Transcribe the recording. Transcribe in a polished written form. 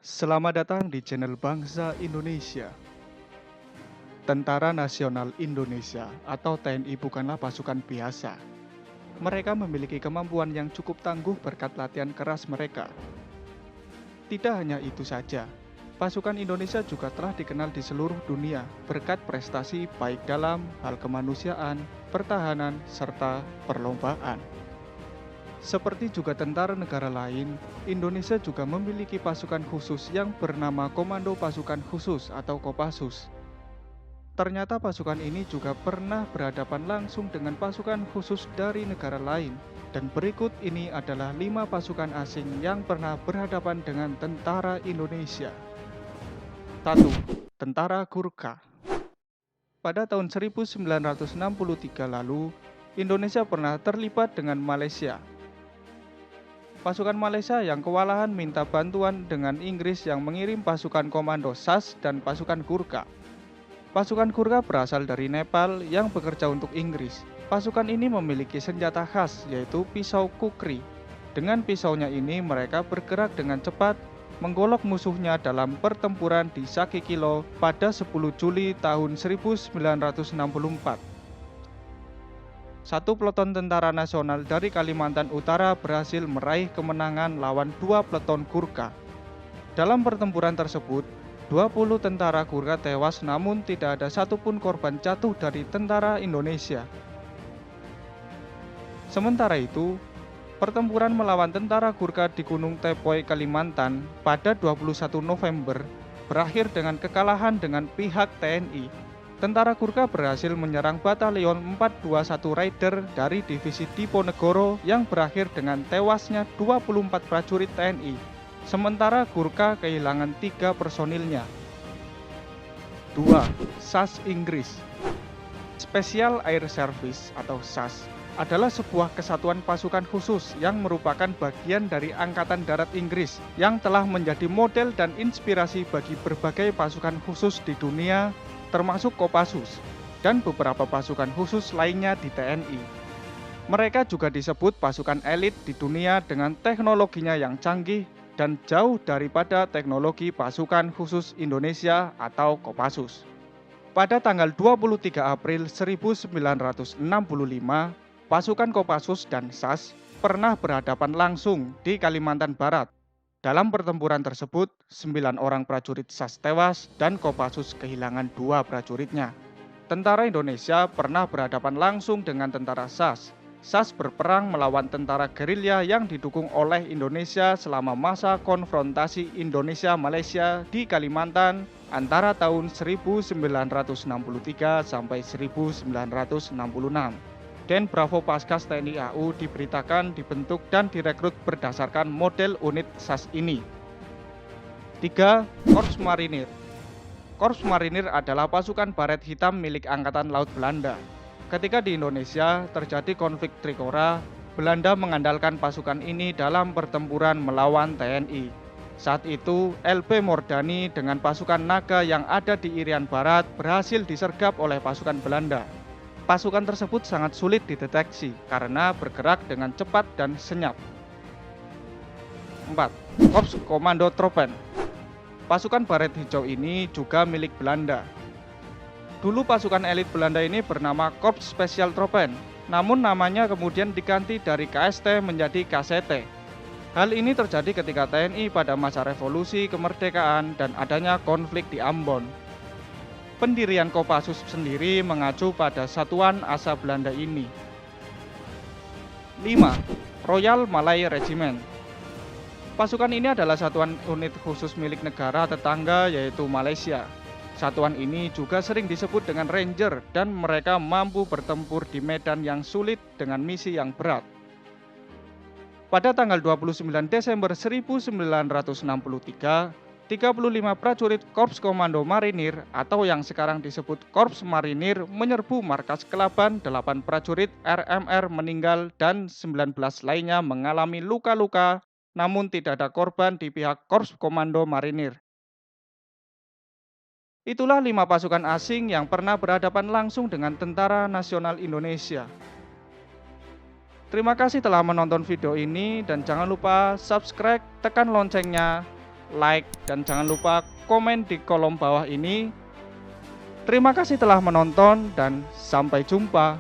Selamat datang di channel Bangsa Indonesia. Tentara Nasional Indonesia atau TNI bukanlah pasukan biasa. Mereka memiliki kemampuan yang cukup tangguh berkat latihan keras mereka. Tidak hanya itu saja, pasukan Indonesia juga telah dikenal di seluruh dunia berkat prestasi baik dalam hal kemanusiaan, pertahanan, serta perlombaan. Seperti juga tentara negara lain, Indonesia juga memiliki pasukan khusus yang bernama Komando Pasukan Khusus atau Kopassus. Ternyata pasukan ini juga pernah berhadapan langsung dengan pasukan khusus dari negara lain. Dan berikut ini adalah 5 pasukan asing yang pernah berhadapan dengan tentara Indonesia. 1. Tentara Gurkha. Pada tahun 1963 lalu, Indonesia pernah terlibat dengan Malaysia. Pasukan Malaysia yang kewalahan minta bantuan dengan Inggris yang mengirim pasukan komando SAS dan pasukan Gurkha. Pasukan Gurkha berasal dari Nepal yang bekerja untuk Inggris. Pasukan ini memiliki senjata khas yaitu pisau kukri. Dengan pisaunya ini mereka bergerak dengan cepat, menggolok musuhnya dalam pertempuran di Sakikilo pada 10 Juli tahun 1964. Satu peleton tentara nasional dari Kalimantan Utara berhasil meraih kemenangan lawan 2 peleton Gurkha. Dalam pertempuran tersebut, 20 tentara Gurkha tewas namun tidak ada satupun korban jatuh dari tentara Indonesia. Sementara itu, pertempuran melawan tentara Gurkha di Gunung Tepoy, Kalimantan pada 21 November berakhir dengan kekalahan dengan pihak TNI. Tentara Gurkha berhasil menyerang Batalion 421 Raider dari Divisi Diponegoro yang berakhir dengan tewasnya 24 prajurit TNI. Sementara Gurkha kehilangan 3 personilnya. 2. SAS Inggris. Special Air Service atau SAS adalah sebuah kesatuan pasukan khusus yang merupakan bagian dari Angkatan Darat Inggris yang telah menjadi model dan inspirasi bagi berbagai pasukan khusus di dunia, termasuk Kopassus dan beberapa pasukan khusus lainnya di TNI. Mereka juga disebut pasukan elit di dunia dengan teknologinya yang canggih dan jauh daripada teknologi pasukan khusus Indonesia atau Kopassus. Pada tanggal 23 April 1965, pasukan Kopassus dan SAS pernah berhadapan langsung di Kalimantan Barat. Dalam pertempuran tersebut, 9 orang prajurit SAS tewas dan Kopassus kehilangan 2 prajuritnya. Tentara Indonesia pernah berhadapan langsung dengan tentara SAS. SAS berperang melawan tentara gerilya yang didukung oleh Indonesia selama masa konfrontasi Indonesia-Malaysia di Kalimantan antara tahun 1963 sampai 1966. Den Bravo Paskas TNI AU diberitakan dibentuk dan direkrut berdasarkan model unit SAS ini. 3. Korps Marinir. Korps Marinir adalah pasukan baret hitam milik Angkatan Laut Belanda. Ketika di Indonesia terjadi konflik Trikora, Belanda mengandalkan pasukan ini dalam pertempuran melawan TNI. Saat itu, LP Mordani dengan pasukan naga yang ada di Irian Barat berhasil disergap oleh pasukan Belanda. Pasukan tersebut sangat sulit dideteksi karena bergerak dengan cepat dan senyap. 4. Korps Komando Tropen. Pasukan baret hijau ini juga milik Belanda. Dulu pasukan elit Belanda ini bernama Korps Spesial Tropen, namun namanya kemudian diganti dari KST menjadi KCT. Hal ini terjadi ketika TNI pada masa revolusi kemerdekaan dan adanya konflik di Ambon. Pendirian Kopassus sendiri mengacu pada satuan asa Belanda ini. 5. Royal Malay Regiment. Pasukan ini adalah satuan unit khusus milik negara tetangga yaitu Malaysia. Satuan ini juga sering disebut dengan Ranger dan mereka mampu bertempur di medan yang sulit dengan misi yang berat. Pada tanggal 29 Desember 1963, 35 prajurit Korps Komando Marinir atau yang sekarang disebut Korps Marinir menyerbu markas Kelaban. 8 prajurit RMR meninggal dan 19 lainnya mengalami luka-luka, namun tidak ada korban di pihak Korps Komando Marinir. Itulah 5 pasukan asing yang pernah berhadapan langsung dengan Tentara Nasional Indonesia. Terima kasih telah menonton video ini dan jangan lupa subscribe, tekan loncengnya, like, dan jangan lupa komen di kolom bawah ini. Terima kasih telah menonton dan sampai jumpa.